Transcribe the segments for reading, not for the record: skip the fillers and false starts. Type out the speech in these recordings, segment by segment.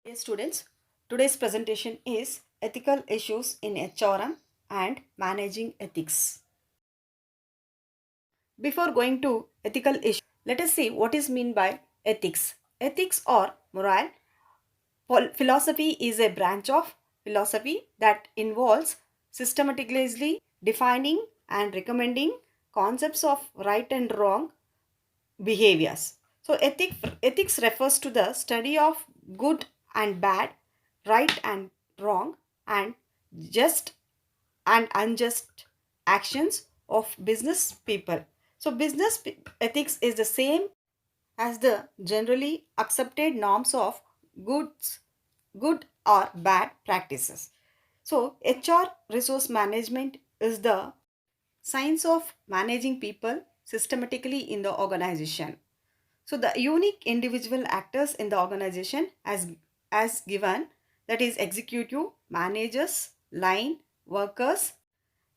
Dear students, today's presentation is ethical issues in HRM and managing ethics. Before going to ethical issues, let us see what is meant by ethics. Ethics or moral philosophy is a branch of philosophy that involves systematically defining and recommending concepts of right and wrong behaviors. So ethics refers to the study of good and bad, right and wrong, and just and unjust actions of business people. So ethics is the same as the generally accepted norms of goods, good or bad practices. So HR resource management is the science of managing people systematically in the organization. So the unique individual actors in the organization as given, that is executive, managers, line workers.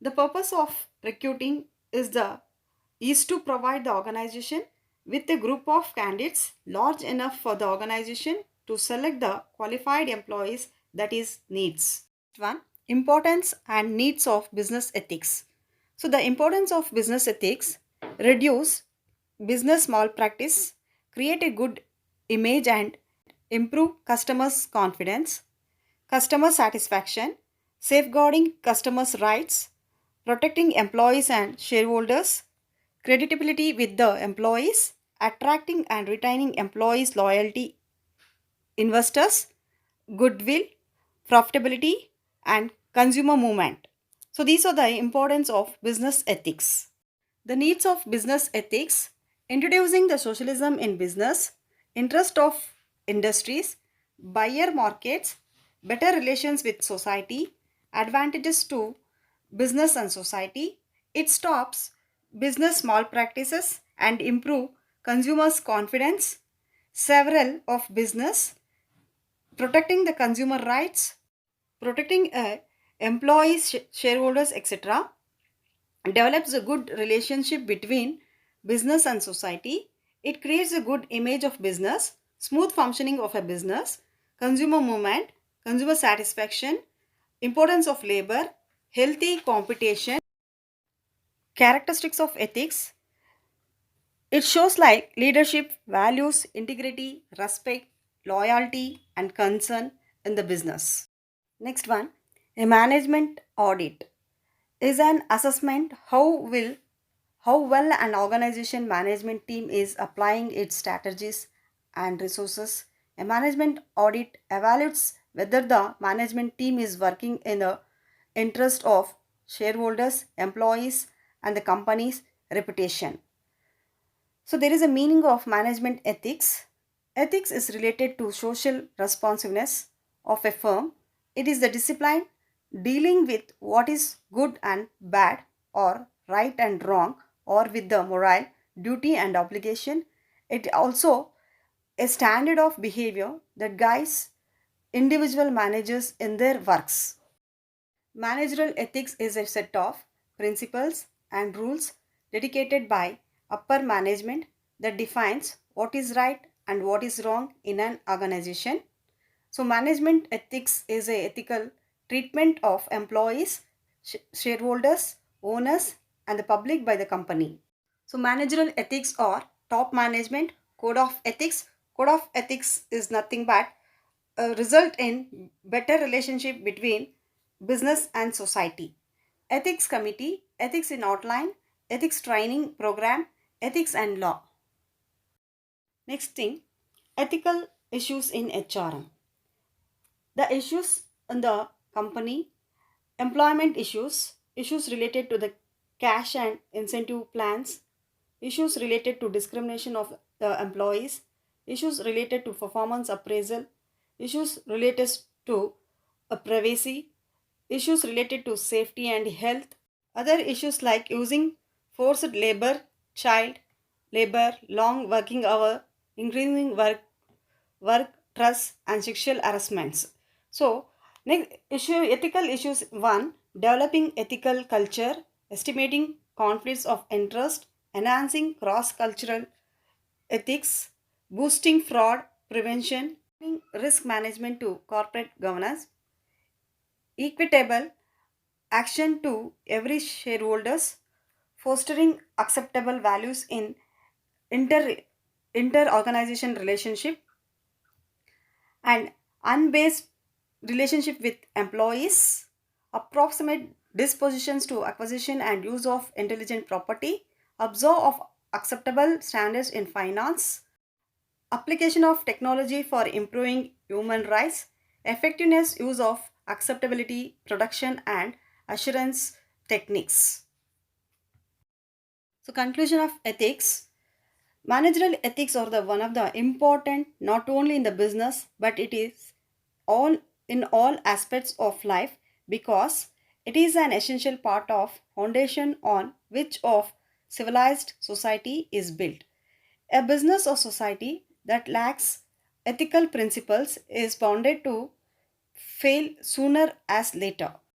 The purpose of recruiting is to provide the organization with a group of candidates large enough for the organization to select the qualified employees that is needs. One, importance and needs of business ethics. So the importance of business ethics: reduce business malpractice, create a good image and improve customers' confidence, customer satisfaction, safeguarding customers' rights, protecting employees and shareholders, credibility with the employees, attracting and retaining employees' loyalty, investors, goodwill, profitability, and consumer movement. So these are the importance of business ethics. The needs of business ethics: introducing the socialism in business, interest of industries, buyer markets, better relations with society, advantages to business and society. It stops business malpractices and improve consumers' confidence. Several of business, protecting the consumer rights, protecting employees, shareholders, etc. Develops a good relationship between business and society. It creates a good image of business, smooth functioning of a business, consumer movement, consumer satisfaction, importance of labor, healthy competition. Characteristics of ethics: it shows like leadership, values, integrity, respect, loyalty, and concern in the business. Next one, a management audit is an assessment how well an organization management team is applying its strategies and resources. A management audit evaluates whether the management team is working in the interest of shareholders, employees, and the company's reputation. So there is a meaning of management ethics. Ethics is related to social responsiveness of a firm. It is the discipline dealing with what is good and bad, or right and wrong, or with the moral, duty and obligation. It also a standard of behavior that guides individual managers in their works. Managerial ethics is a set of principles and rules dedicated by upper management that defines what is right and what is wrong in an organization. So management ethics is a ethical treatment of employees, shareholders, owners, and the public by the company. So managerial ethics or top management code of ethics. Code of ethics is nothing but a result in better relationship between business and society. Ethics committee, ethics in outline, ethics training program, ethics and law. Next thing, ethical issues in HRM. The issues in the company: employment issues, issues related to the cash and incentive plans, issues related to discrimination of the employees, issues related to performance appraisal, issues related to privacy, issues related to safety and health, other issues like using forced labor, child labor, long working hour, increasing work stress, and sexual harassments. So, next issue, ethical issues: one, developing ethical culture, estimating conflicts of interest, enhancing cross cultural ethics, boosting fraud prevention, risk management to corporate governance, equitable action to every shareholders, fostering acceptable values in inter inter-organization relationship, and unbased relationship with employees, approximate dispositions to acquisition and use of intelligent property, observe of acceptable standards in finance, application of technology for improving human rights, effectiveness use of acceptability, production and assurance techniques. So conclusion of ethics. Managerial ethics are the one of the important not only in the business but it is all in all aspects of life because it is an essential part of foundation on which of civilized society is built. A business or society that lacks ethical principles is bounded to fail sooner as later.